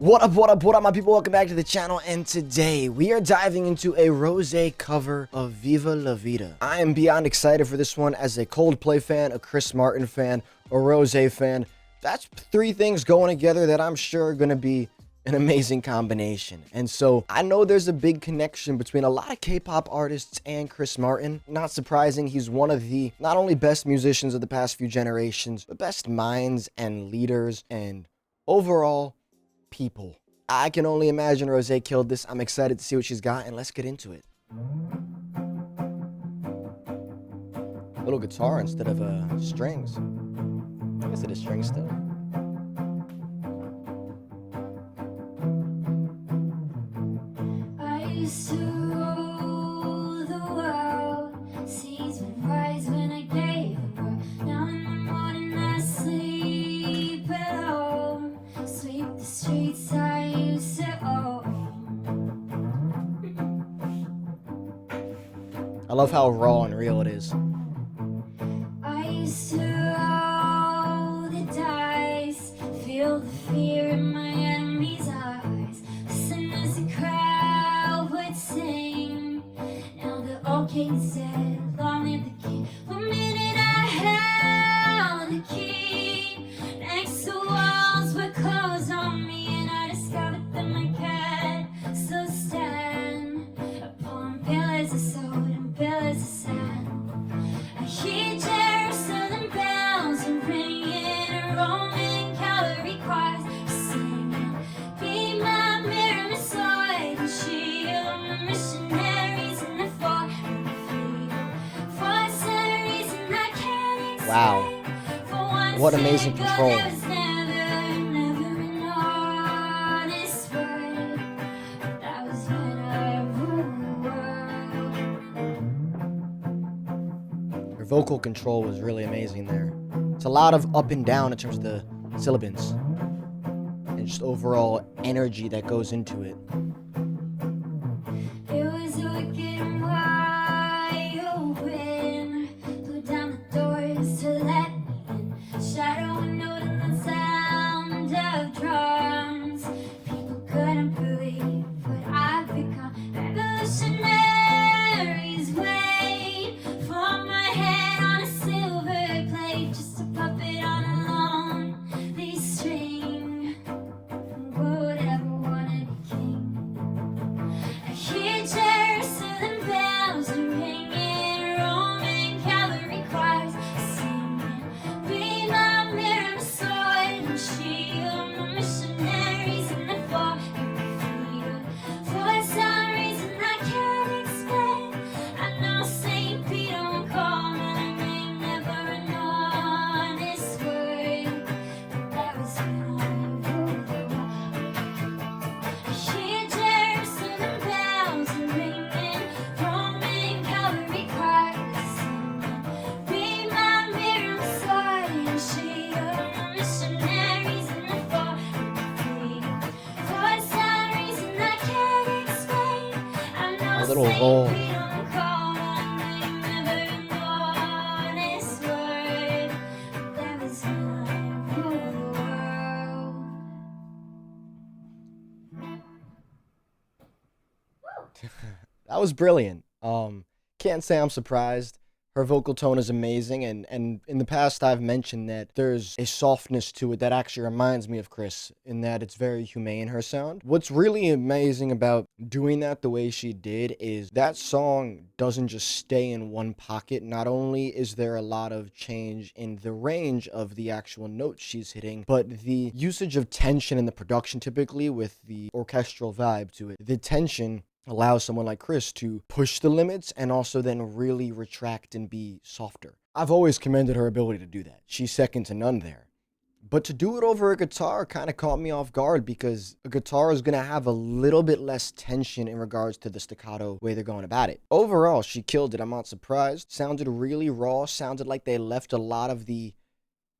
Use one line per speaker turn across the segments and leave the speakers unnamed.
What up, my people? Welcome back to the channel, and today we are diving into a Rosé cover of Viva La Vida. I am beyond excited for this one as a Coldplay fan, a Chris Martin fan, a Rosé fan. That's three things going together that I'm sure are going to be an amazing combination. And so I know there's a big connection between a lot of K-pop artists and Chris Martin. Not surprising, he's one of the not only best musicians of the past few generations, but best minds and leaders and overall people. I can only imagine Rosé killed this. I'm excited to see what she's got, and let's get into it. Little guitar instead of strings. I guess it is strings still.
I used to rule the world. Seas would rise when I gave the word. Now in the morning I sleep alone. Sweep the streets I used to own.
I love how raw and real it is.
I used to roll the dice, feel the fear in my enemy's eyes. Listen as the crowd would sing. Now the old king's dead, long live the king. 1 minute I held the key. Next the walls were closed on me, and I discovered that my cat still stand upon pillars of salt and pillars of sand. I hear Jerusalem bells are ringing, Roman cavalry choirs are singing. Be my mirror, my sword and shield, my missionaries in the fort and the field. For some reason I can't explain.
Wow.
For one
What amazing
second
control.
there was never an honest word. That was when I ruled the world.
Her vocal control was really amazing there. It's a lot of up and down in terms of the syllables and just overall energy that goes into it.
It was a wicked and wide open. Blew down the doors to let me in. Shadow windows and the sound of drums. People couldn't believe what I've become. Revolutionaries wait for my head on a silver plate. Just a puppet on a lonely string. Who would ever wanna be king? I hear Jerusalem bells are ringing, Roman cavalry choirs are singing. Be my mirror, my sword and shield, my missionaries in the fort and the field. For some reason I can't explain, I know Saint Peter won't call my name, never an honest word. But that was when I ruled the world. I hear Jerusalem bells are ringing, Roman cavalry choirs are singing. Be my mirror, my sword and shield, my missionaries in the fort and the field. For some reason I can't explain, I know
A little
Saint
roll.
Peter won't call my name, never an honest word. But that was when I ruled the world.
That was brilliant. Can't say I'm surprised. Her vocal tone is amazing, and in the past I've mentioned that there's a softness to it that actually reminds me of Chris, in that it's very humane, her sound. What's really amazing about doing that the way she did is that song doesn't just stay in one pocket. Not only is there a lot of change in the range of the actual notes she's hitting, but the usage of tension in the production, typically with the orchestral vibe to it. The tension allows someone like Chris to push the limits and also then really retract and be softer. I've always commended her ability to do that. She's second to none there. But to do it over a guitar kind of caught me off guard, because a guitar is going to have a little bit less tension in regards to the staccato way they're going about it. Overall, she killed it. I'm not surprised. Sounded really raw. Sounded like they left a lot of the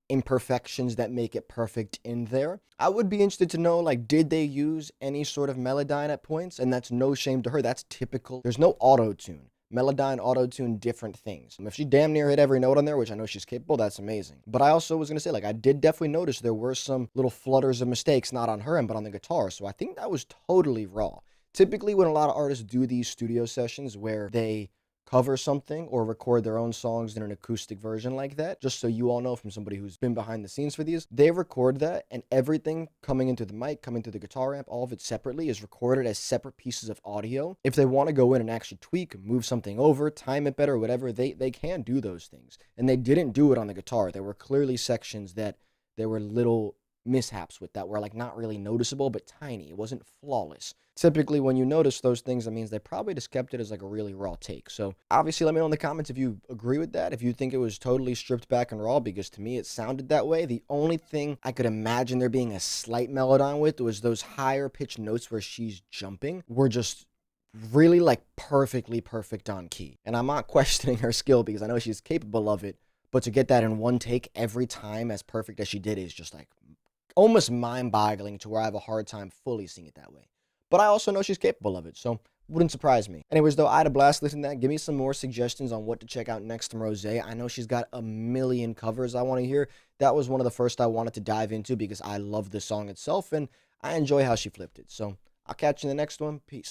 imperfections that make it perfect in there. I would be interested to know, like, did they use any sort of melodyne at points? And that's no shame to her. That's typical. There's no auto-tune. Melodyne, auto-tune, different things. If she damn near hit every note on there, which I know she's capable, that's amazing. But I also was gonna say, like, I did definitely notice there were some little flutters of mistakes, not on her end, but on the guitar. So I think that was totally raw. Typically, when a lot of artists do these studio sessions where they cover something or record their own songs in an acoustic version like that, just so you all know from somebody who's been behind the scenes for these, they record that and everything coming into the mic, coming through the guitar amp, all of it separately is recorded as separate pieces of audio. If they want to go in and actually tweak, move something over, time it better, whatever, they can do those things. And they didn't do it on the guitar. There were clearly sections that there were little mishaps with that were like not really noticeable but tiny. It wasn't flawless. Typically when you notice those things, that means they probably just kept it as like a really raw take. So obviously let me know in the comments if you agree with that, if you think it was totally stripped back and raw, because to me it sounded that way. The only thing I could imagine there being a slight melodyne with was those higher pitched notes where she's jumping were just really like perfect on key. And I'm not questioning her skill because I know she's capable of it, but to get that in one take every time as perfect as she did is just like almost mind-boggling, to where I have a hard time fully seeing it that way. But I also know she's capable of it, so wouldn't surprise me. Anyways, though, I had a blast listening to that. Give me some more suggestions on what to check out next from Rosé. I know she's got a million covers I want to hear. That was one of the first I wanted to dive into because I love the song itself, and I enjoy how she flipped it. So I'll catch you in the next one. Peace.